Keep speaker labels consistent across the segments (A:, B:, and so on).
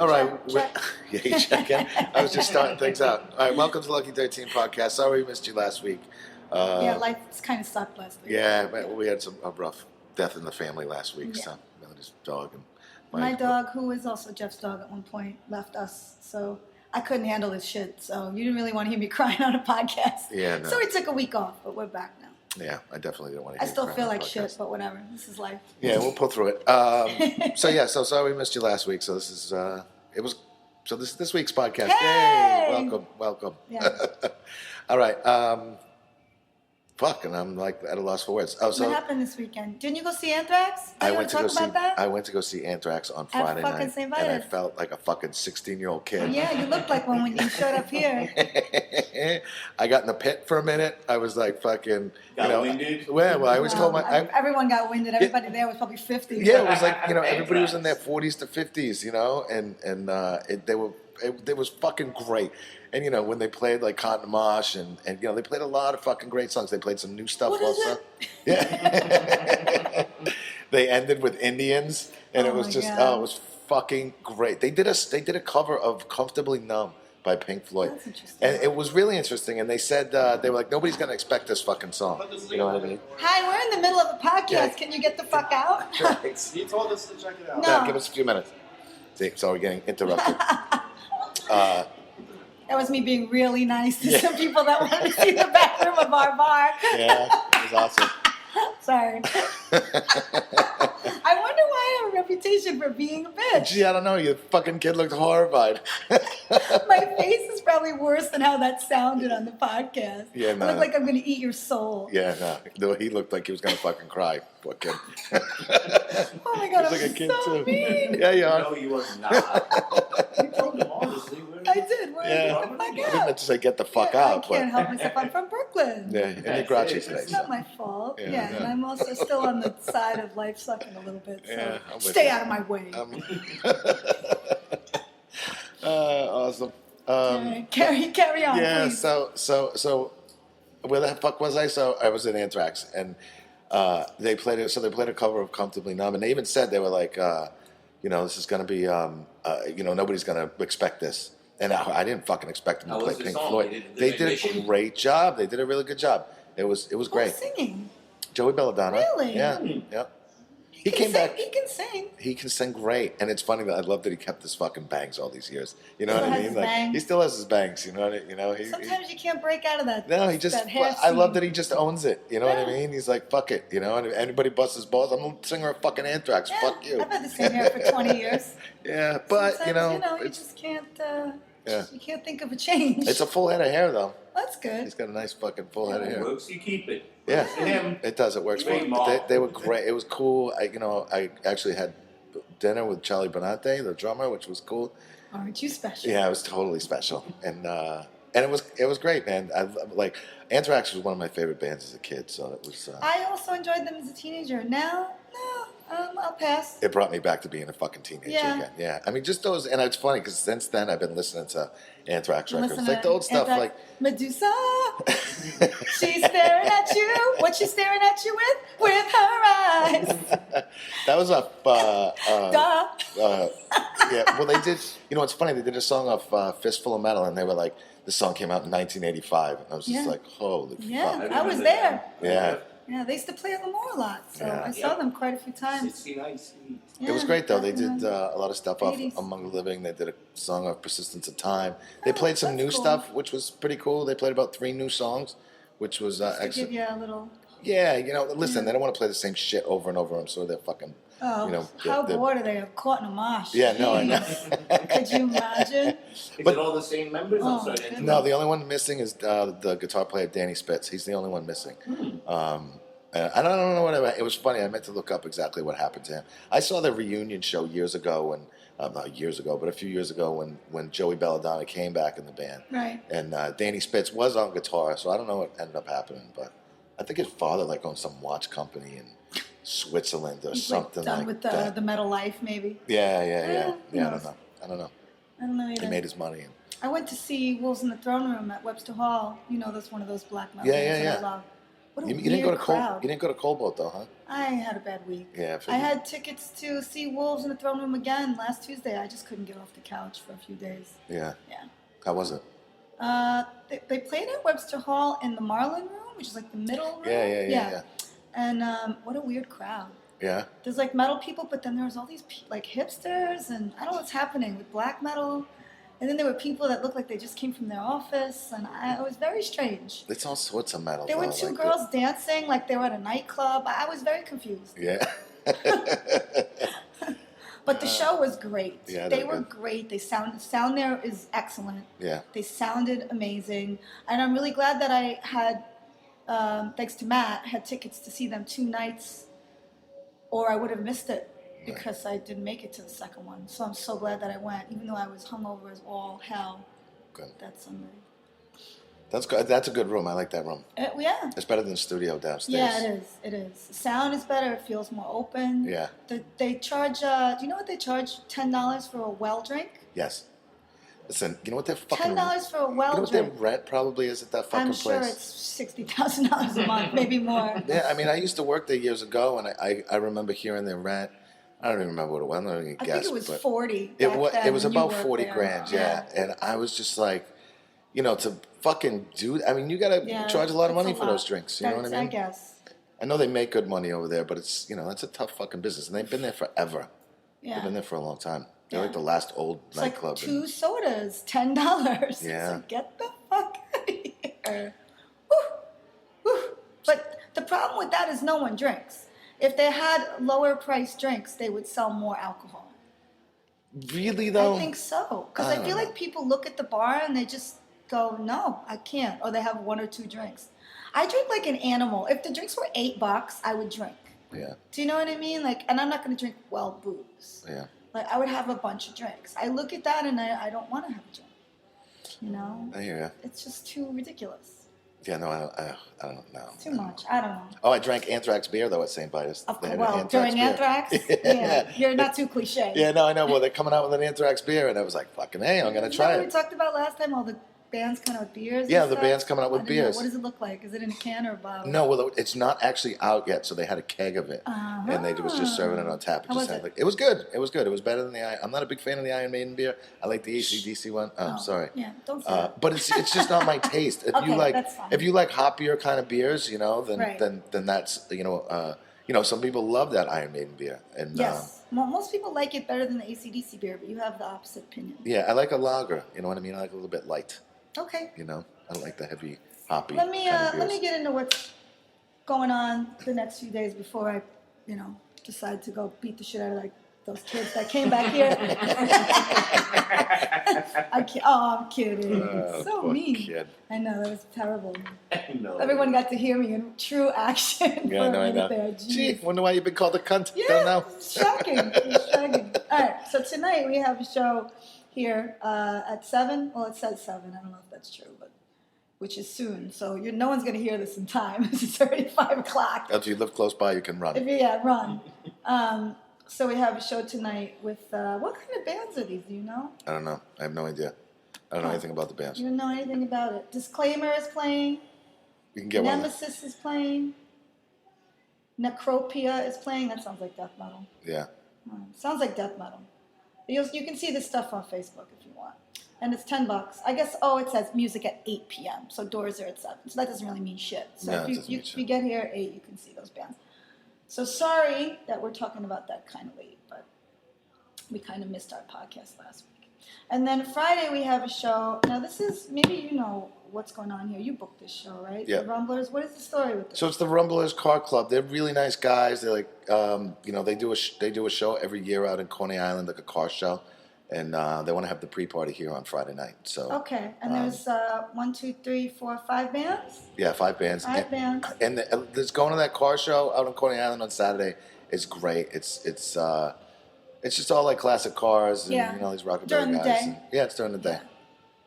A: All right.
B: Check.
A: Yeah, you check in. I was just starting things out. All right, welcome to Lucky 13 Podcast. Sorry we missed you last week.
B: Yeah, life kind of sucked last week.
A: Yeah, we had a rough death in the family last week.
B: Yeah.
A: So, his dog and
B: my dog, who was also Jeff's dog at one point, left us. So I couldn't handle his shit. So you didn't really want to hear me crying on a podcast.
A: Yeah, no.
B: So we took a week off, but we're back now.
A: Yeah, I definitely didn't want to.
B: I still feel like shit, but whatever. This is life.
A: Yeah, we'll pull through it. So sorry we missed you last week. So this is this week's podcast.
B: Hey!
A: Welcome.
B: Yeah.
A: All right. And I'm like at a loss for words.
B: What happened this weekend? Didn't you go see Anthrax?
A: I went to go see Anthrax on Friday night, and I felt like a fucking 16-year-old kid.
B: Yeah, you looked like one when you showed up here.
A: I got in the pit for a minute. I was like fucking,
C: winded?
A: Well, I always told
B: everyone got winded. Everybody there was probably 50.
A: Yeah, it was like everybody was in their 40s to 50s, it was fucking great. And when they played like Cotton Mosh and they played a lot of fucking great songs. They played some new stuff also. Yeah. They ended with Indians, and it was just it was fucking great. They did a cover of Comfortably Numb by Pink Floyd.
B: That's interesting.
A: And it was really interesting. And they said they were like, nobody's gonna expect this fucking song. You know what I mean?
B: Hi, we're in the middle of a podcast. Yeah. Can you get the fuck out?
C: He told us to check it out.
A: No, give us a few minutes. See, so we're getting interrupted.
B: That was me being really nice to some people that wanted to see the back room of our bar.
A: Yeah, it was awesome.
B: Sorry. I wonder why I have a reputation for being a bitch.
A: Gee, I don't know. Your fucking kid looked horrified.
B: My face is probably worse than how that sounded on the podcast.
A: Yeah, no.
B: I look like I'm going to eat your soul.
A: Yeah, no. He looked like he was going to fucking cry. Poor kid.
B: Oh my God, I'm
A: like a kid
B: so
A: too.
B: mean.
A: Yeah, you are.
C: No, you was not. You told him honestly.
B: I did. Get the fuck
A: I
B: out.
A: didn't meant to say get the fuck out.
B: I can't help myself. I'm from Brooklyn.
A: Yeah, and you're grouchy today.
B: It's not my fault.
A: Yeah.
B: And I'm also still on the side of life sucking a little bit. So
A: Yeah,
B: stay out of my way.
A: Awesome.
B: Carry on,
A: yeah,
B: please.
A: So where the fuck was I? So I was in Anthrax, and they played it. So they played a cover of "Comfortably Numb," and they even said they were like, this is going to be, nobody's going to expect this. And I didn't fucking expect them to play Pink Floyd. They did a great job. They did a really good job. It was great.
B: Singing?
A: Joey Belladonna.
B: Really?
A: Yeah. Yeah. He came back.
B: He can sing.
A: He can sing great, and it's funny that I love that he kept his fucking bangs all these years. You know what I mean?
B: Bangs.
A: He still has his bangs. You know what I mean?
B: Sometimes you can't break out of that.
A: No, he just. I love that he just owns it. You know what I mean? He's like, fuck it. And if anybody busts his balls, I'm a singer of fucking Anthrax.
B: Yeah,
A: fuck you.
B: I've had the same hair for 20 years.
A: Yeah, but
B: sometimes, you just can't. You can't think of a change.
A: It's a full head of hair though.
B: That's good.
A: He's got a nice fucking full head of hair.
C: Works, you keep it.
A: Yeah,
C: him.
A: It does. It works. They were great. It was cool. I actually had dinner with Charlie Benante, the drummer, which was cool.
B: Aren't you special?
A: Yeah, it was totally special, and it was great, man. Anthrax was one of my favorite bands as a kid, so it was.
B: I also enjoyed them as a teenager. Now, I'll pass.
A: It brought me back to being a fucking teenager again. Yeah, I mean, just those, and it's funny because since then I've been listening to Anthrax records, like the old stuff, like
B: Medusa. She's staring at you. What's she staring at you with her eyes?
A: That was a.
B: Duh.
A: Yeah, well, they did. It's funny. They did a song of "Fistful of Metal," and they were like, the song came out in 1985, and I was just like, holy fuck.
B: Yeah, I was there.
A: Yeah.
B: Yeah, they used to play at Lemoore a lot, so I saw them quite a few times.
C: 69.
A: It was great, though. They did a lot of stuff off Among the Living. They did a song of Persistence of Time. They played some new stuff, which was pretty cool. They played about 3 new songs, which was excellent.
B: To give you a little...
A: Yeah, listen, they don't want to play the same shit over and over. I'm sure they're fucking...
B: how bored are they of caught in a mosh?
A: Yeah, no, I know.
B: Could you imagine?
C: Is it all the same members?
A: No, the only one missing is the guitar player, Danny Spitz. He's the only one missing. I don't know what it was funny. I meant to look up exactly what happened to him. I saw the reunion show years ago, and not years ago, but a few years ago when Joey Belladonna came back in the band.
B: Right.
A: And Danny Spitz was on guitar, so I don't know what ended up happening, but I think his father owned some watch company in Switzerland or something
B: done
A: like
B: with
A: that.
B: the metal life, maybe.
A: Yeah. I don't know.
B: I don't know either.
A: He made his money.
B: I went to see Wolves in the Throne Room at Webster Hall. That's one of those black metal bands that I love. What a
A: You
B: weird
A: didn't go to
B: crowd.
A: You didn't go to Cobalt though, huh?
B: I had a bad week.
A: Yeah.
B: I had tickets to see Wolves in the Throne Room again last Tuesday. I just couldn't get off the couch for a few days.
A: Yeah.
B: Yeah.
A: How was it?
B: They played at Webster Hall in the Marlin Room, which is like the middle room.
A: Yeah.
B: And what a weird crowd.
A: Yeah.
B: There's like metal people, but then there's all these like hipsters, and I don't know what's happening with black metal. And then there were people that looked like they just came from their office, and it was very strange.
A: It's all sorts of metal.
B: There were two girls dancing like they were at a nightclub. I was very confused.
A: Yeah.
B: But the show was great.
A: Yeah,
B: they were great. Sound there is excellent.
A: Yeah.
B: They sounded amazing, and I'm really glad that I had, thanks to Matt, had tickets to see them 2 nights, or I would have missed it because I didn't make it to the second one. So I'm so glad that I went, even though I was hungover as all hell.
A: Good.
B: That Sunday.
A: That's good. That's a good room. I like that room.
B: Yeah.
A: It's better than the studio downstairs.
B: Yeah, it is. It is. The sound is better. It feels more open.
A: Yeah.
B: They charge. Do you know what they charge? $10 for a well drink.
A: Yes. Listen, you know what their fucking
B: $10 for a well
A: You know
B: drink.
A: what their rent probably is at that fucking
B: I'm
A: place?
B: sure it's $60,000 a month, maybe more.
A: Yeah, I mean, I used to work there years ago, and I remember hearing their rent. I don't even remember what it was. I'm not even
B: I
A: guess.
B: think it was
A: but
B: 40.
A: It
B: back
A: was.
B: then
A: It was
B: when you
A: about
B: worked
A: 40
B: there.
A: grand. Yeah, and I was just like, to fucking do. I mean, you gotta charge a lot of
B: that's
A: money for those drinks. You know what I mean?
B: I guess.
A: I know they make good money over there, but it's that's a tough fucking business, and they've been there forever.
B: Yeah.
A: They've been there for a long time. They're
B: Yeah.
A: like the last old
B: It's
A: nightclub.
B: like 2 sodas, $10.
A: Yeah.
B: So get the fuck out of here. Woo. Woo. But the problem with that is no one drinks. If they had lower priced drinks, they would sell more alcohol.
A: Really though?
B: I think so. Because
A: I
B: I
A: don't
B: feel
A: know.
B: like people look at the bar and they just go, no, I can't. Or they have 1 or 2 drinks. I drink like an animal. If the drinks were $8, I would drink.
A: Yeah.
B: Do you know what I mean? Like, and I'm not going to drink booze.
A: Yeah.
B: Like, I would have a bunch of drinks. I look at that and I don't want to have a drink. You know?
A: I hear you.
B: It's just too ridiculous.
A: Yeah, no, I don't know.
B: Too much. I don't know.
A: Oh, I drank Anthrax beer though at St. Vitus.
B: Of
A: They
B: course,
A: had an
B: well, during
A: beer.
B: Anthrax, yeah, you're not too cliche.
A: Yeah, no, I know. Well, they're coming out with an Anthrax beer, and I was like, "Fucking hey, I'm gonna
B: Isn't
A: try
B: that what we
A: it."
B: talked about last time? All the bands coming out with beers.
A: Yeah,
B: and
A: the
B: stuff?
A: band's coming out with
B: I didn't know.
A: beers.
B: What does it look like? Is it in a can or a bottle?
A: No, well, it's not actually out yet, so they had a keg of it, and they was just serving it on tap.
B: How was it?
A: It was good. It was good. It was better than I'm not a big fan of the Iron Maiden beer. I like the AC/DC one. Oh, sorry.
B: Yeah, don't say that.
A: But it's just not my taste. If you
B: Okay,
A: like
B: that's fine.
A: if you like hoppier kind of beers, then
B: Right.
A: then that's some people love that Iron Maiden beer, and
B: Yes. Well, most people like it better than the AC/DC beer, but you have the opposite opinion.
A: yeah, I like a lager. You know what I mean? I like a little bit light.
B: Okay.
A: I don't like the heavy hoppy.
B: Let me
A: kind of
B: let me
A: beers.
B: get into what's going on the next few days before I, decide to go beat the shit out of like those kids that came back here. I'm kidding.
A: Oh,
B: So
A: poor
B: mean.
A: kid.
B: I know that was terrible.
C: No.
B: Everyone got to hear me in true action.
A: Yeah,
B: for
A: no, I
B: a minute
A: know.
B: there.
A: Gee,
B: Jeez.
A: wonder why you've been called a cunt.
B: Yeah,
A: Don't know.
B: it's shocking. It's shocking. All right, so tonight we have a show here at 7. Well, it says 7. I don't know if that's true, but which is soon. So no one's going to hear this in time. It's already 5 o'clock.
A: If you live close by, you can run.
B: Run. So we have a show tonight with, what kind of bands are these? Do you know?
A: I don't know. I have no idea. I don't know anything about the bands.
B: You don't know anything about it. Disclaimer is playing.
A: You can get one.
B: Nemesis is playing. Necropia is playing. That sounds like death metal.
A: Yeah.
B: Sounds like death metal. You can see this stuff on Facebook if you want. And it's $10. I guess, it says music at 8 p.m. So doors are at 7. So that doesn't really mean shit. So
A: No,
B: if
A: it doesn't mean
B: if
A: shit.
B: you get here at 8, you can see those bands. So sorry that we're talking about that kind of late, but we kind of missed our podcast last week. And then Friday we have a show. Now this is, maybe you know what's going on here. You booked this show, right?
A: Yeah.
B: The Rumblers. What is the story with this?
A: So it's the Rumblers Car Club. They're really nice guys. They're like, they do a show every year out in Coney Island, like a car show, and they want to have the pre-party here on Friday night. So
B: Okay, and there's 1, 2, 3, 4, 5 bands?
A: yeah, 5 bands.
B: 5 bands.
A: And this going to that car show out on Coney Island on Saturday is great. It's just all like classic cars and
B: Yeah.
A: these rockabilly
B: During the
A: guys.
B: day.
A: And, yeah, it's during the day.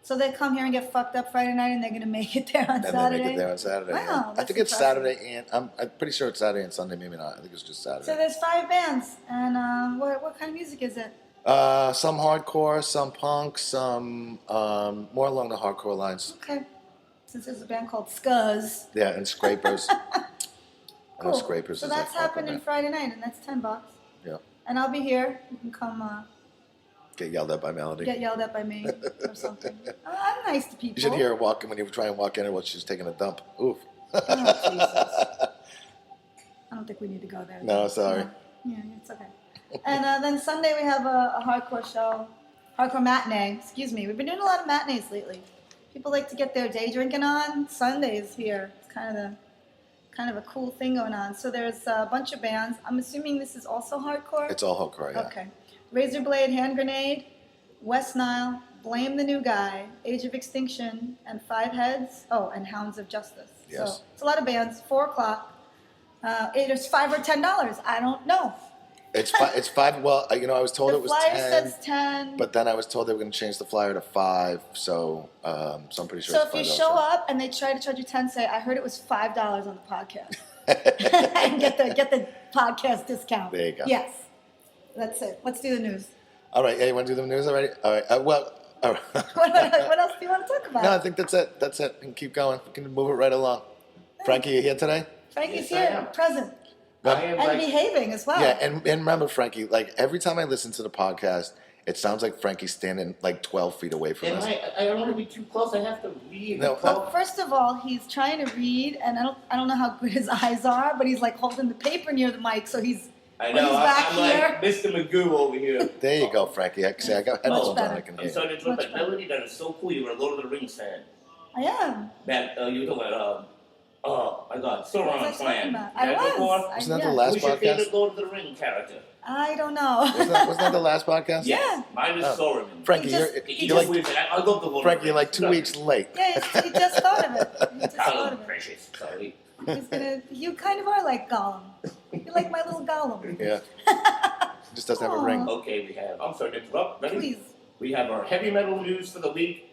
B: So they come here and get fucked up Friday night, and they're gonna make it there on
A: And
B: Saturday.
A: they make it there on Saturday.
B: Wow,
A: yeah. I
B: that's
A: think it's
B: impressive.
A: Saturday and I'm pretty sure it's Saturday and Sunday. Maybe not. I think it's just Saturday.
B: So there's 5 bands, and what kind of music is it?
A: Some hardcore, some punk, some more along the hardcore lines.
B: Okay. since there's a band called Scuzz.
A: Yeah, and Scrapers. I know
B: Cool.
A: Scrapers
B: So
A: is
B: that's
A: like
B: happening Friday night, and that's $10.
A: Yeah.
B: And I'll be here. You can come
A: Get yelled at by Melody.
B: get yelled at by me or something. I'm nice to people.
A: You should hear her walking when you try and walk in while she's taking a dump. Oof.
B: Oh, Jesus. I don't think we need to go there.
A: No, sorry.
B: Yeah, it's okay. And then Sunday we have a hardcore show, hardcore matinee. Excuse me. We've been doing a lot of matinees lately. People like to get their day drinking on. Sundays here. It's kind of a cool thing going on. So there's a bunch of bands. I'm assuming this is also hardcore.
A: It's all hardcore, yeah.
B: Okay. Razorblade, Hand Grenade, West Nile, Blame the New Guy, Age of Extinction, and Five Heads. Oh, and Hounds of Justice.
A: Yes.
B: So it's a lot of bands. 4 o'clock. It's $5 or $10. I don't know.
A: It's five. Well, I was told
B: The
A: it was
B: flyer
A: 10.
B: says 10.
A: But then I was told they were going to change the flyer to 5. So I'm pretty sure.
B: So
A: it's
B: if you
A: $5.
B: show up and they try to charge you 10, say, I heard it was $5 on the podcast. And get the podcast discount.
A: There you go.
B: Yes. That's it. Let's do the news.
A: All right. Yeah, you want to do the news already? All right. Well. All right.
B: What else do you want to talk about?
A: No, I think that's it. That's it. We can keep going. We can move it right along. Frankie, you here today?
B: Frankie's
C: Yes, I
B: here,
C: am.
B: present,
C: I am
B: and
C: like,
B: behaving as well.
A: Yeah, and remember, Frankie, like every time I listen to the podcast, it sounds like Frankie's standing like 12 feet away from
C: and
A: us.
C: I don't want to be too close. I have to read.
A: No,
B: Well, first of all, he's trying to read, and I don't know how good his eyes are, but he's like holding the paper near the mic, so he's
C: I
B: when
C: know.
B: he's back
C: I'm
B: here.
C: like Mr. Magoo over here.
A: There you go, Frankie. I got headphones on.
B: better.
A: I can
C: I'm
A: hear.
C: sorry to interrupt,
B: Much
C: but Melody, that is so cool. You were a Lord of the Rings fan.
B: I am.
C: That you were talking about. Oh my God,
B: What
C: Sauron's
B: was I talking
C: plan.
B: about?
C: You had
B: I
C: before?
B: was.
A: Wasn't that the
B: yeah.
A: last
C: Who's your
A: podcast?
C: favorite Lord of the Ring character?
B: I don't know.
A: Wasn't that the last podcast?
B: Yeah.
C: Mine is
A: Oh.
C: Sauron.
A: Frankie,
B: He just-
A: you're like
C: I love the Lord
A: Frankie.
C: of
A: You're
C: the
A: like
C: Rings.
A: 2 weeks late.
B: Yeah, he just thought of it. He just
C: I
B: thought
C: love
B: of it.
C: Precious. Sorry.
B: You kind of are like Gollum. You're like my little Gollum.
A: Yeah. Just doesn't have a ring.
C: Okay, we have. I'm sorry to interrupt. Ready?
B: Please.
C: We have our heavy metal news for the week.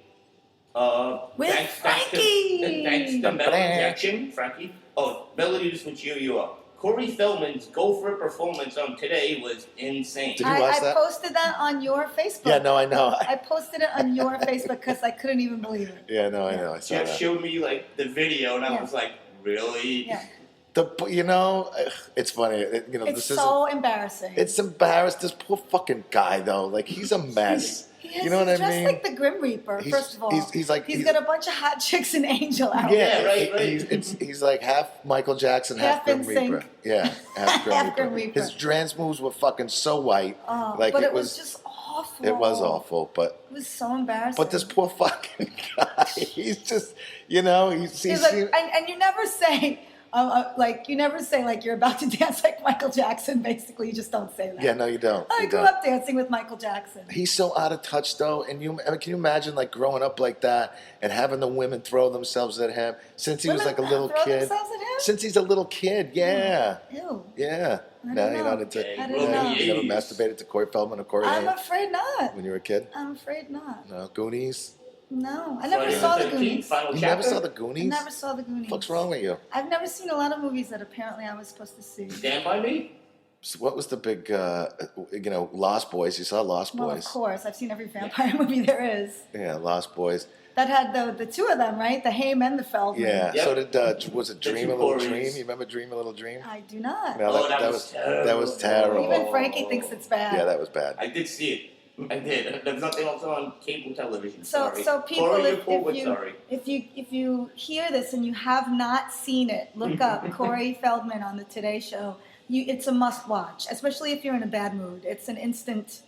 B: With
C: Thanks
B: Frankie!
C: to Metal Injection, Frankie. Oh, melodies would cheer you up. Corey Feldman's Go For It performance on Today was insane.
A: Did you watch
B: I
A: that?
B: posted that on your Facebook.
A: Yeah, no, I know.
B: I posted it on your Facebook because I couldn't even believe it.
A: Yeah, no, I know. I saw
C: Jeff
A: that.
C: showed me like the video, and I
B: Yeah.
C: was like, really?
B: Yeah.
A: It's funny.
B: It's
A: This isn't.
B: so embarrassing.
A: It's embarrassed. This poor fucking guy, though. Like he's a mess.
B: He
A: You know what I
B: he's dressed
A: mean?
B: like the Grim Reaper,
A: He's-
B: first of all.
A: he's like-
B: he's
A: he's-
B: got a bunch of hot chicks and angel out.
A: Yeah,
C: right.
A: He's like half Michael Jackson, half
B: Half
A: Grim
B: in
A: Reaper.
B: sync.
A: Yeah, half Grim,
B: Half
A: Reaper.
B: Grim Reaper.
A: His dance moves were fucking so white.
B: Oh,
A: like
B: but it was just awful.
A: It was awful, but
B: It was so embarrassing.
A: but this poor fucking guy. He's just he's
B: like, and you never say, you never say like you're about to dance like Michael Jackson. Basically, you just don't say that.
A: yeah, no, you don't.
B: I
A: You
B: grew
A: don't.
B: up dancing with Michael Jackson.
A: He's so out of touch, though. And can you imagine like growing up like that and having the women throw themselves at him since he was
B: Women
A: like a little
B: throw
A: kid?
B: themselves at him?
A: Since he's a little kid, yeah,
B: Ew.
A: yeah.
B: I
A: No,
B: don't
A: you're
B: know.
A: not into.
C: Okay,
B: I
C: well,
B: don't know.
A: You never masturbated to Corey Feldman or Corey
B: I'm
A: Haim
B: afraid not.
A: when you were a kid?
B: I'm afraid not.
A: No, Goonies.
B: No, I never
C: Friday
B: saw the
C: 13th,
B: Goonies.
C: Final
A: You
C: chapter.
A: never saw the
B: I
A: Goonies?
B: never saw the Goonies.
A: What's wrong with you?
B: I've never seen a lot of movies that apparently I was supposed to see.
C: Stand By Me?
A: So what was the big, Lost Boys? You saw Lost
B: Well, of
A: Boys?
B: course, I've seen every vampire movie there is.
A: Yeah, Lost Boys.
B: That had the two of them, right? The Haim and the Feldman.
A: Yeah.
C: Yep.
A: So did was it
C: The
A: Dream
C: two
A: a Little
C: Coreys.
A: Dream? You remember Dream a Little Dream?
B: I do not.
A: No,
C: Oh, that was terrible.
A: That was terrible.
B: Even Frankie thinks it's bad.
A: Yeah, that was bad.
C: I did see it. I did. There's nothing else on cable television.
B: So,
C: Sorry.
B: so people,
C: Corey, you're
B: if,
C: cool, but
B: if you
C: sorry.
B: if you hear this and you have not seen it, look up Corey Feldman on the Today Show. It's a must watch, especially if you're in a bad mood. It's an instant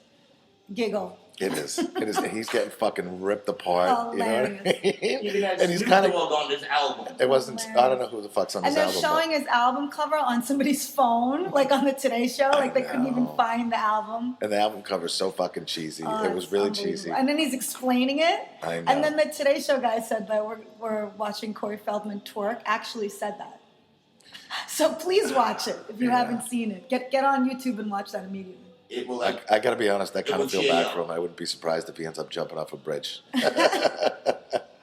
B: giggle.
A: It is. It is. He's getting fucking ripped apart. You know what I
B: Hilarious.
A: mean?
C: Even has
A: And he's
C: Snoop
A: kind of.
C: Dogg on this album.
A: It wasn't. I don't know who the fuck's on
B: And
A: this
B: they're
A: album.
B: showing his album cover on somebody's phone, like on the Today Show. Like they couldn't even
A: know.
B: find the album.
A: And the album cover's so fucking cheesy.
B: Oh,
A: It was
B: it's
A: really
B: unbelievable.
A: cheesy.
B: And then he's explaining it.
A: I know.
B: And then the Today Show guy said that we're watching Corey Feldman twerk. Actually said that. So please watch it if you
A: Yeah.
B: haven't seen it. Get on YouTube and watch that immediately.
C: It will.
A: I gotta be honest. I kind
C: will
A: of feel
C: cheer
A: bad
C: you up.
A: for him. I wouldn't be surprised if he ends up jumping off a bridge,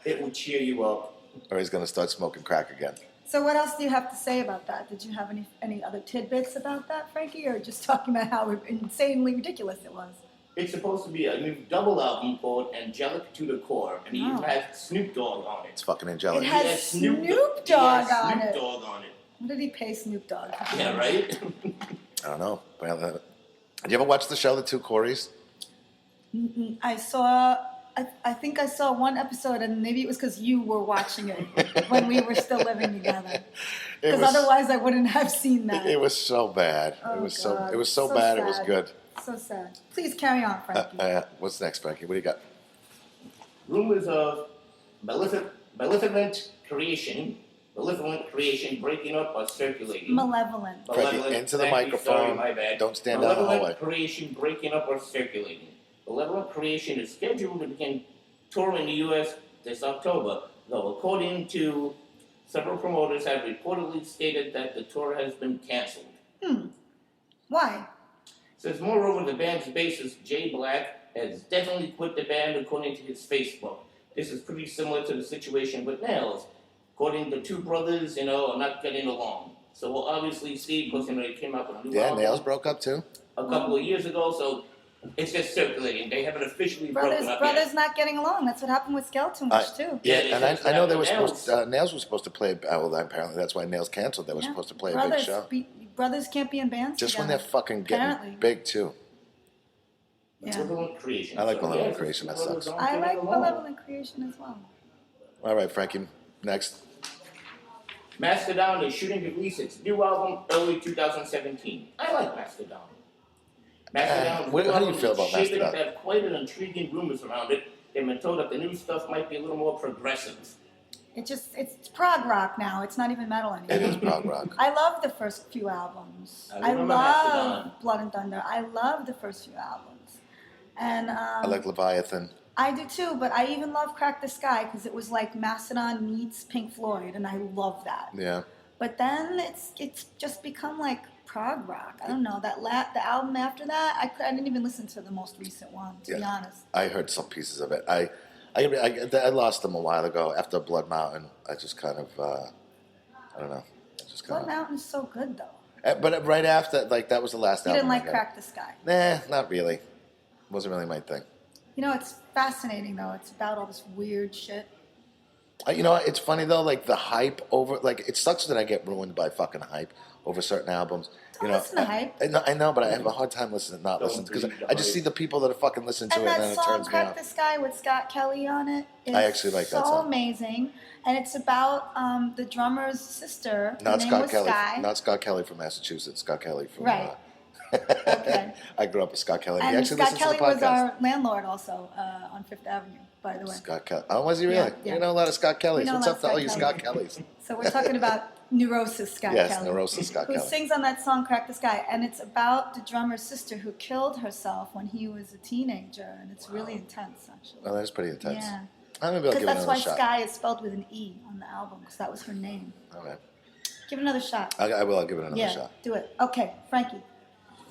C: It will cheer you up.
A: or he's gonna start smoking crack again.
B: So what else do you have to say about that? Did you have any other tidbits about that, Frankie, or just talking about how insanely ridiculous it was?
C: It's supposed to be a new double album called Angelic to the Core, and he even has Snoop Dogg on it.
A: It's fucking angelic.
B: It has Snoop Dogg on it. What did he pay Snoop Dogg?
C: Yeah, right?
A: I don't know. Well, did you ever watch the show, The Two Coreys?
B: I saw. I think I saw one episode, and maybe it was because you were watching it when we were still living together. Because otherwise, I wouldn't have seen that.
A: It was so bad.
B: Oh,
A: it was
B: God.
A: so
B: So
A: bad.
B: sad.
A: It was good.
B: So sad. Please carry on, Frankie.
A: What's next, Frankie? What do you got?
C: Rumors of malevolent creation breaking up or circulating.
B: Malevolent.
A: Frankie, into the microphone.
C: Sorry, my bad.
A: Don't stand down the hallway.
C: Malevolent creation breaking up or circulating. Malevolent creation is scheduled to begin touring the U.S. this October, though according to several promoters have reportedly stated that the tour has been canceled.
B: Why?
C: Says moreover, the band's bassist Jay Black has definitely quit the band according to his Facebook. This is pretty similar to the situation with Nails. According to the two brothers, are not getting along. So we'll obviously see, because they came out with a new album.
A: Yeah, Nails broke up too.
C: A couple of years ago, so it's just circulating. They haven't officially broken up
B: brothers
C: yet.
B: not getting along. That's what happened with Skeleton Wish too.
A: Yeah,
C: Yeah,
A: and I know they were
C: Nails.
A: supposed. Nails was supposed to play. Well, apparently that's why Nails canceled. They were supposed to play a big show.
B: Brothers can't be in bands
A: Just when
B: together.
A: they're fucking getting
B: Apparently.
A: big too.
B: Yeah.
C: Malevolent creation.
A: I like Malevolent
C: yes,
A: Creation, that
C: brothers
A: sucks.
C: aren't
B: I
C: getting
B: like
C: along.
B: Malevolent Creation as well.
A: All right, Frankie. Next.
C: Mastodon is shooting to release its new album early 2017. I like Mastodon.
A: How do you feel about
C: shaping
A: Mastodon?
C: up to have quite an intriguing rumors around it. They've been told that the new stuff might be a little more progressive.
B: It's prog rock now. It's not even metal
A: It
B: anymore.
A: is prog rock.
B: I love the first few albums.
C: I
B: I
C: remember
B: love
C: Mastodon.
B: Blood and Thunder. I love the first few albums. And
A: I like Leviathan.
B: I do too, but I even love Crack the Sky because it was like Mastodon meets Pink Floyd, and I love that.
A: Yeah.
B: But then it's just become like prog rock. I don't know the album after that. I didn't even listen to the most recent one, to be honest.
A: I heard some pieces of it. I lost them a while ago after Blood Mountain. I just kind of I don't know.
B: Blood Mountain's so good though.
A: But right after, that was the last
B: You
A: album.
B: didn't like
A: I got.
B: Crack the Sky.
A: Nah, not really. Wasn't really my thing.
B: It's fascinating though. It's about all this weird shit.
A: It's funny though. The hype over, it sucks that I get ruined by fucking hype over certain albums.
B: Don't listen to hype.
A: I know, but I have a hard time listening because I just see the people that are fucking listening to
B: And
A: it, and
B: that
A: then it
B: song
A: turns me
B: "Crack
A: off.
B: the Sky" with Scott Kelly on it is
A: I actually like that
B: so
A: song.
B: amazing, and it's about the drummer's sister. Her
A: Not
B: name
A: Scott
B: was
A: Kelly.
B: Sky.
A: Not Scott Kelly from Massachusetts. Scott Kelly from.
B: Right. Okay.
A: I grew up with Scott Kelly. He
B: And
A: actually
B: Scott
A: listens
B: Kelly
A: to the podcast.
B: was our landlord also on Fifth Avenue, by the way.
A: Scott Kelly. Oh, was he really?
B: Yeah.
A: You know a lot of Scott Kellys.
B: We know a
A: What's
B: lot
A: up to
B: of
A: all you
B: Scott
A: Scott Kellys?
B: So we're talking about Neurosis Scott
A: Yes,
B: Kelly.
A: Neurosis Scott
B: who
A: Kelly.
B: sings on that song "Crack the Sky," and it's about the drummer's sister who killed herself when he was a teenager, and it's really intense, actually.
A: Oh, that's pretty intense.
B: Yeah.
A: Maybe I'll
B: Because
A: give it
B: that's
A: another
B: why
A: shot.
B: Sky is spelled with an E on the album, because that was her name.
A: Okay.
B: Give it another shot.
A: I will. I'll give it another
B: Yeah,
A: shot.
B: do it. Okay, Frankie.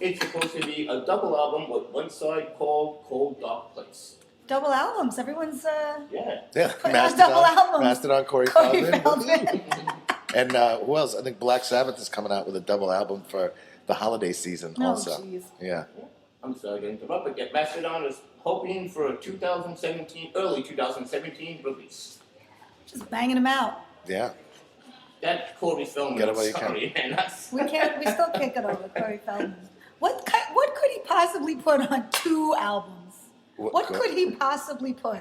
C: It's supposed to be a double album with one side called Cold Dark Place.
B: Double albums. Everyone's
C: Yeah.
A: Yeah,
B: Putting out double albums.
A: Mastodon, Corey
B: Corey
A: Feldman.
B: Feldman.
A: And who else? I think Black Sabbath is coming out with a double album for the holiday season
B: Oh,
A: also.
B: jeez.
A: Yeah.
C: I'm sorry to interrupt, but yet Mastodon is hoping for a early 2017 release.
B: Just banging them out.
A: Yeah.
C: That Corey Feldman.
A: Get it while you
C: sorry, man. That's,
B: We still can't get over Corey Feldman. What could he possibly put on 2 albums? What could he possibly put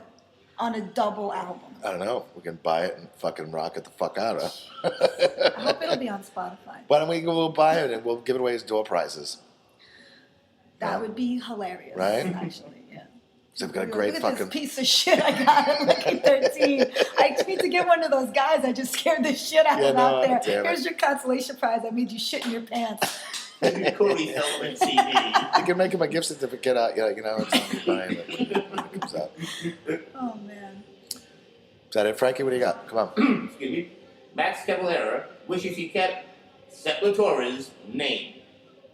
B: on a double album?
A: I don't know. We can buy it and fucking rock it the fuck out of.
B: I hope it'll be on Spotify.
A: Why don't we'll buy it and we'll give it away as door prizes?
B: That would be hilarious.
A: Right?
B: Actually, yeah.
A: So we've got a great
B: Look at
A: fucking.
B: this piece of shit I got at Lucky 13. I need to get one of those guys I just scared the shit out of out there.
A: damn it.
B: Here's your consolation prize. I made you shit in your pants.
C: Corey Feldman CD.
A: You can make him a gift certificate out. It's on you buying it when it comes out.
B: Oh, man.
A: Is that it, Frankie? What do you got? Come on.
C: Excuse me. Max Cavalera wishes he kept Seplatore's name.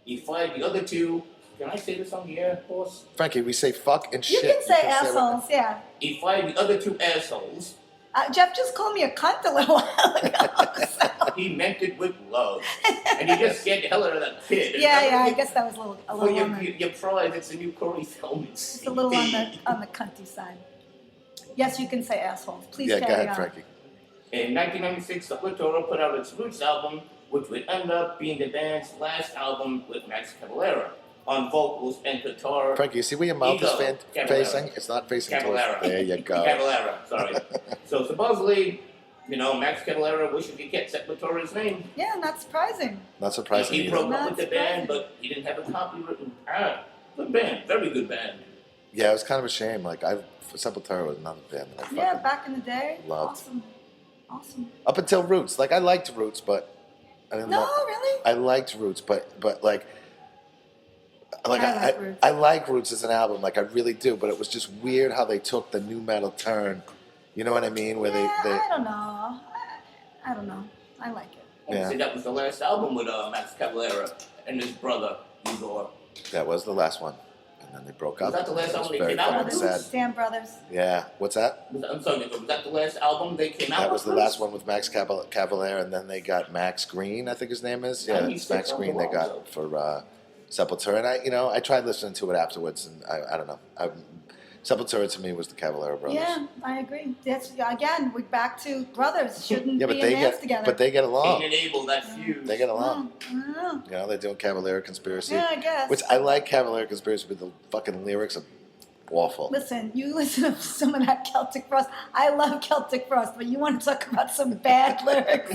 C: He fired the other 2. Can I say this on the air, boss?
A: Frankie, we say fuck and
B: You
A: shit.
B: can say
A: what-
B: assholes, yeah.
C: He fired the other 2 assholes.
B: Jeff just called me a cunt a little while ago. So.
C: he meant it with love. And he just scared the hell out of that kid.
B: Yeah, I guess that was a little
C: For
B: on the,
C: your pride, it's a new Corey Feldman
B: just a little on the cunty side. Yes, you can say assholes. Please
A: Yeah, go
B: carry
A: ahead,
B: on.
A: Frankie.
C: In 1996, Sepultura put out its Roots album, which would end up being the band's last album with Max Cavalera on vocals and guitar.
A: Frankie, you see where your mouth is facing? It's not facing towards. There you go.
C: Cavalera, sorry. So supposedly, Max Cavalera wishes he kept Sepultura's name.
B: Yeah, not surprising.
A: Not surprising.
C: He broke up with the band,
B: surprising.
C: but he didn't have a copywritten. Good band, very good band.
A: Yeah, it was kind of a shame. Like, Sepultura was another band that I
B: Yeah,
A: fucking
B: back in the day.
A: loved.
B: Awesome.
A: Up until Roots. Like, I liked Roots, but I didn't
B: No,
A: love.
B: really?
A: I liked Roots, but like
B: I like Roots.
A: I like Roots as an album, like I really do. But it was just weird how they took the new metal turn. You know what I mean? Where
B: Yeah,
A: they
B: I don't know. I don't know. I like it.
A: Yeah.
C: See, that was the last album with Max Cavalera and his brother, Igor.
A: that was the last one, and then they broke up.
C: Was that the last
A: It was
C: album they
A: very
C: came out
A: fucking
C: with?
A: sad.
B: Stan Brothers.
A: Yeah. What's that?
C: I'm sorry, was that the last album they came out
A: That
C: with?
A: was the last one with Max Cavalera, and then they got Max Green, I think his name is. Yeah, it's Max Green they got for Sepultura. And I tried listening to it afterwards, and I don't know. Sepultura to me was the Cavalera brothers.
B: Yeah, I agree. That's again, we're back to brothers shouldn't
A: Yeah,
B: be in bands together.
A: but they get along.
C: Can't enable that feud.
A: They get along.
B: I don't know.
A: They're doing Cavalera Conspiracy.
B: Yeah, I guess.
A: Which I like Cavalera Conspiracy, but the fucking lyrics are awful.
B: Listen, you listen to some of that Celtic Frost. I love Celtic Frost, but you want to talk about some bad lyrics.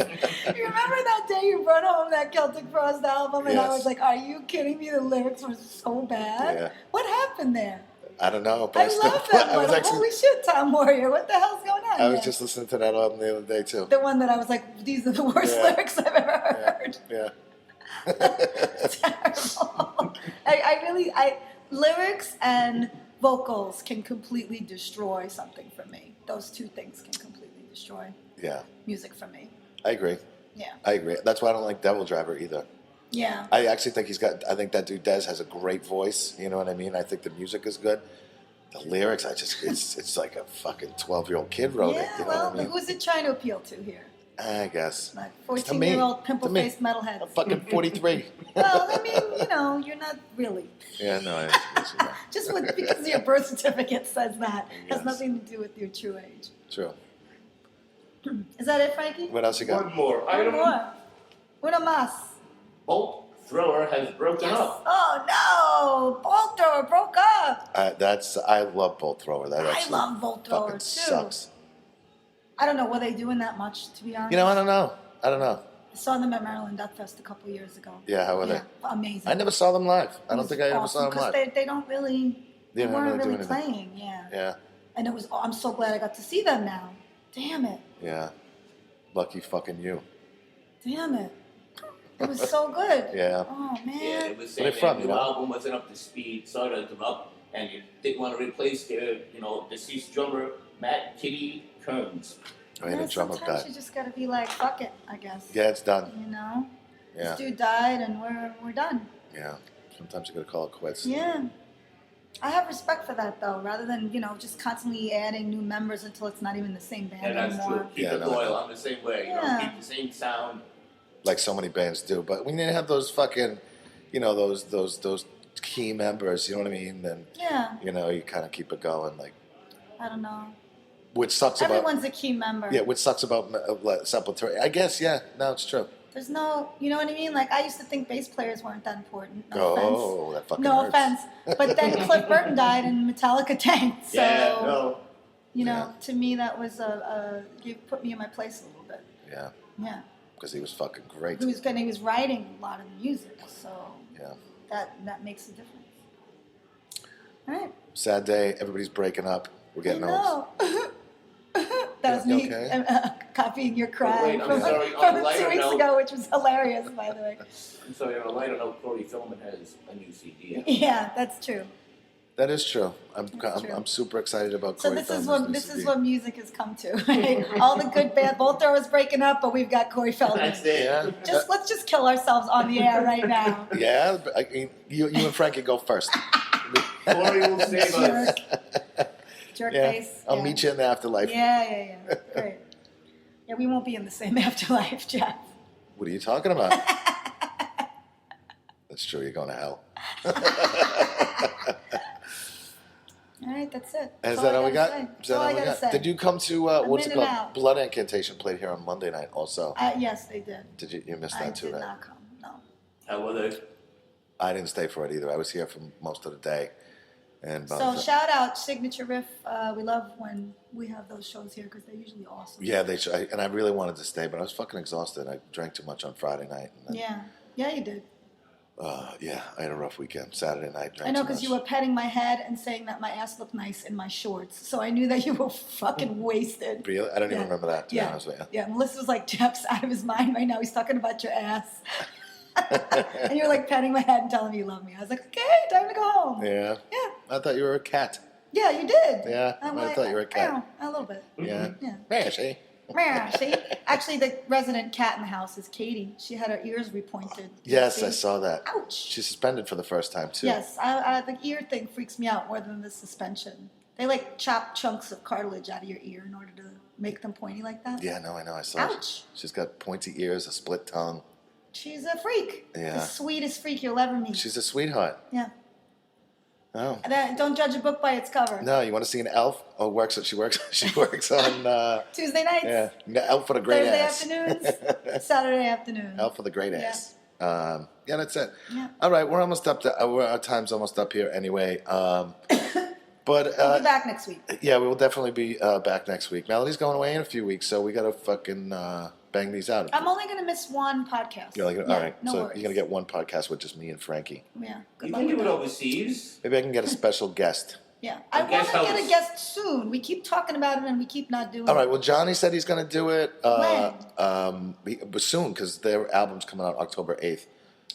B: You remember that day you brought home that Celtic Frost album, and I
A: Yes.
B: was like, "Are you kidding me? The lyrics were so bad.
A: Yeah.
B: What happened there?"
A: I don't know, but
B: I love that
A: I was
B: one.
A: actually,
B: Holy shit, Tom Warrior! What the hell's going on?
A: I was
B: there?
A: just listening to that album the other day too.
B: The one that I was like, "These are the worst
A: Yeah.
B: lyrics I've ever heard."
A: Yeah.
B: Terrible. Lyrics and vocals can completely destroy something for me. Those two things can completely destroy
A: Yeah.
B: music for me.
A: I agree.
B: Yeah.
A: I agree. That's why I don't like DevilDriver either.
B: Yeah.
A: I actually think I think that dude Dez has a great voice. You know what I mean? I think the music is good. The lyrics, it's like a fucking 12-year-old kid wrote it. You know
B: Well,
A: what I mean?
B: who's it trying to appeal to here?
A: I guess.
B: Like
A: To me.
B: 14-year-old pimple-faced
A: I'm
B: metalheads.
A: fucking 43.
B: Well, I mean, you're not really.
A: Yeah, no, I understand that.
B: Just because your birth certificate says that
A: Yes.
B: has nothing to do with your true age.
A: True.
B: Is that it, Frankie?
A: What else you got?
C: One more
B: One
C: item.
B: more. Una más.
C: Bolt Thrower has broken up.
B: Oh no! Bolt Thrower broke up.
A: I love Bolt Thrower. That
B: I
A: actually
B: love Bolt Thrower
A: fucking
B: too.
A: sucks.
B: I don't know, were they doing that much, to be honest?
A: I don't know. I don't know.
B: I saw them at Maryland Death Fest a couple years ago.
A: Yeah, how were they?
B: Amazing.
A: I never saw them live. I don't think I ever saw them live.
B: Because they don't really,
A: They
B: they
A: don't
B: weren't
A: really
B: really
A: do anything.
B: playing, yeah.
A: Yeah,
B: And I'm so glad I got to see them now. Damn it.
A: yeah. Lucky fucking you.
B: Damn it. It was so good.
A: Yeah.
B: Oh,
C: Yeah,
B: man.
C: it was
A: Where they
C: saying
A: from,
C: the
A: you
C: new
A: know?
C: album wasn't up to speed, sort of up, and you didn't want to replace their, deceased drummer, Matt Kitty Kearns.
A: I mean, a drummer
B: Sometimes
A: guy.
B: you just gotta be like, fuck it, I guess.
A: Yeah, it's done.
B: You know?
A: Yeah,
B: This dude died and we're done.
A: yeah. Sometimes you gotta call it quits.
B: Yeah. I have respect for that though, rather than, just constantly adding new members until it's not even the same band
C: And that's
B: anymore.
C: true. Keep
A: Yeah,
C: it
A: no,
C: loyal.
A: no.
C: I'm the same way.
B: Yeah.
C: Keep the same sound.
A: Like so many bands do. But when you have those fucking, those key members, you know what I mean? Then
B: Yeah,
A: you kind of keep it going. Like,
B: I don't know.
A: which sucks about
B: Everyone's a key member.
A: which sucks about Sepultura. I guess no, it's true.
B: There's no, you know what I mean? Like, I used to think bass players weren't that important. No offense.
A: Oh, that fucking
B: No
A: hurts.
B: offense. But then Cliff Burton died and Metallica tanked. So,
C: Yeah, no.
B: to me, that was you put me in my place a little bit.
A: Yeah,
B: Yeah.
A: because he was fucking great.
B: He was writing a lot of music, so
A: Yeah.
B: that makes a difference. All right.
A: Sad day. Everybody's breaking up. We're getting old.
B: old. That was
A: You
B: me
A: okay?
B: Copying your cry
C: Wait, I'm
B: from,
C: sorry, on a
B: from
C: lighter
B: 2 weeks
C: note-
B: ago, which was hilarious, by the way.
C: I'm sorry, on a lighter note, Corey Feldman has a new CD out.
B: Yeah, that's true.
A: That is true. I'm
B: That's true.
A: I'm super excited about.
B: So
A: Corey
B: this is
A: Feldman's
B: what
A: new
B: this is
A: CD.
B: what music has come to. Right? All the good band, Bolt Thrower's breaking up, but we've got Corey Feldman.
C: That's it.
A: Yeah.
B: Let's just kill ourselves on the air right now.
A: Yeah, but I mean, you and Frankie go first.
C: Corey will save us.
B: Jerk
A: Yeah,
B: face.
A: I'll
B: yeah.
A: meet you in the afterlife.
B: Yeah. Great. Yeah, we won't be in the same afterlife, Jeff.
A: What are you talking about? That's true. You're going to hell.
B: All right, that's it.
A: Is
B: That's
A: that all
B: I
A: we got?
B: gotta say.
A: Is
B: That's
A: that
B: all
A: all
B: I
A: we
B: gotta
A: got?
B: say.
A: Did you come to what's it
B: in and
A: called?
B: out.
A: Blood Incantation played here on Monday night. Also,
B: Yes, they did.
A: did you missed
B: I
A: that too,
B: did
A: right?
B: not come. No.
C: How were they?
A: I didn't stay for it either. I was here for most of the day. And
B: So shout out Signature Riff. We love when we have those shows here because they're usually awesome.
A: yeah, and I really wanted to stay, but I was fucking exhausted. I drank too much on Friday night. And then,
B: Yeah, you did.
A: yeah, I had a rough weekend. Saturday night, drank
B: I know
A: too
B: because
A: much.
B: you were petting my head and saying that my ass looked nice in my shorts. So I knew that you were fucking wasted.
A: Really? I don't even
B: Yeah.
A: remember that, to be honest with you.
B: Yeah, Melissa's like, Jeff's out of his mind right now. He's talking about your ass. And you were like petting my head and telling me you love me. I was like, okay, time to go home.
A: Yeah.
B: Yeah.
A: I thought you were a cat.
B: Yeah, you did.
A: Yeah,
B: I'm
A: I
B: like,
A: thought you were a cat.
B: A little bit.
A: Yeah.
B: Yeah.
A: Yeah, see?
B: Meow, see? Actually, the resident cat in the house is Katie. She had her ears repointed.
A: Yes,
B: See?
A: I saw that.
B: Ouch.
A: She's suspended for the first time, too.
B: Yes, the ear thing freaks me out more than the suspension. They like chop chunks of cartilage out of your ear in order to make them pointy like that.
A: Yeah, no, I know. I saw
B: Ouch.
A: She's got pointy ears, a split tongue.
B: She's a freak.
A: Yeah.
B: The sweetest freak you'll ever meet.
A: She's a sweetheart.
B: Yeah.
A: Oh.
B: Don't judge a book by its cover.
A: No, you want to see an elf? Oh, she works on
B: Tuesday nights.
A: yeah, elf with a great
B: Thursday
A: ass.
B: afternoons. Saturday afternoon.
A: Elf with a great
B: Yeah.
A: ass. Yeah, that's it.
B: Yeah.
A: All right, we're almost up to our time's almost up here anyway. But
B: We'll be back next week.
A: yeah, we will definitely be back next week. Melody's going away in a few weeks, so we got to fucking bang these out.
B: I'm only going to miss one podcast.
A: You're like,
B: Yeah,
A: all right,
B: no
A: so
B: worries.
A: you're gonna get one podcast with just me and Frankie.
B: Yeah. Good
C: You
B: luck
C: can
B: with
C: do it
B: that.
C: overseas.
A: Maybe I can get a special guest.
B: Yeah. I want
C: guest
B: to get
C: house.
B: a guest soon. We keep talking about it and we keep not doing
A: All right.
B: it.
A: Well, Johnny said he's going to do it
B: When?
A: soon because their album's coming out October 8th.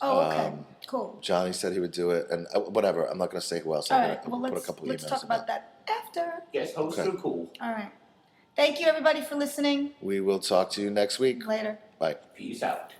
B: Oh, okay. Cool.
A: Johnny said he would do it, and whatever. I'm not going to say who else.
B: All
A: I'm
B: right.
A: going
B: Well,
A: to put a couple
B: let's
A: emails
B: talk
A: in
B: about
A: there.
B: that after.
C: Guest hosts
A: Okay.
C: are cool.
B: All right. Thank you, everybody, for listening.
A: We will talk to you next week.
B: Later.
A: Bye.
C: Peace out.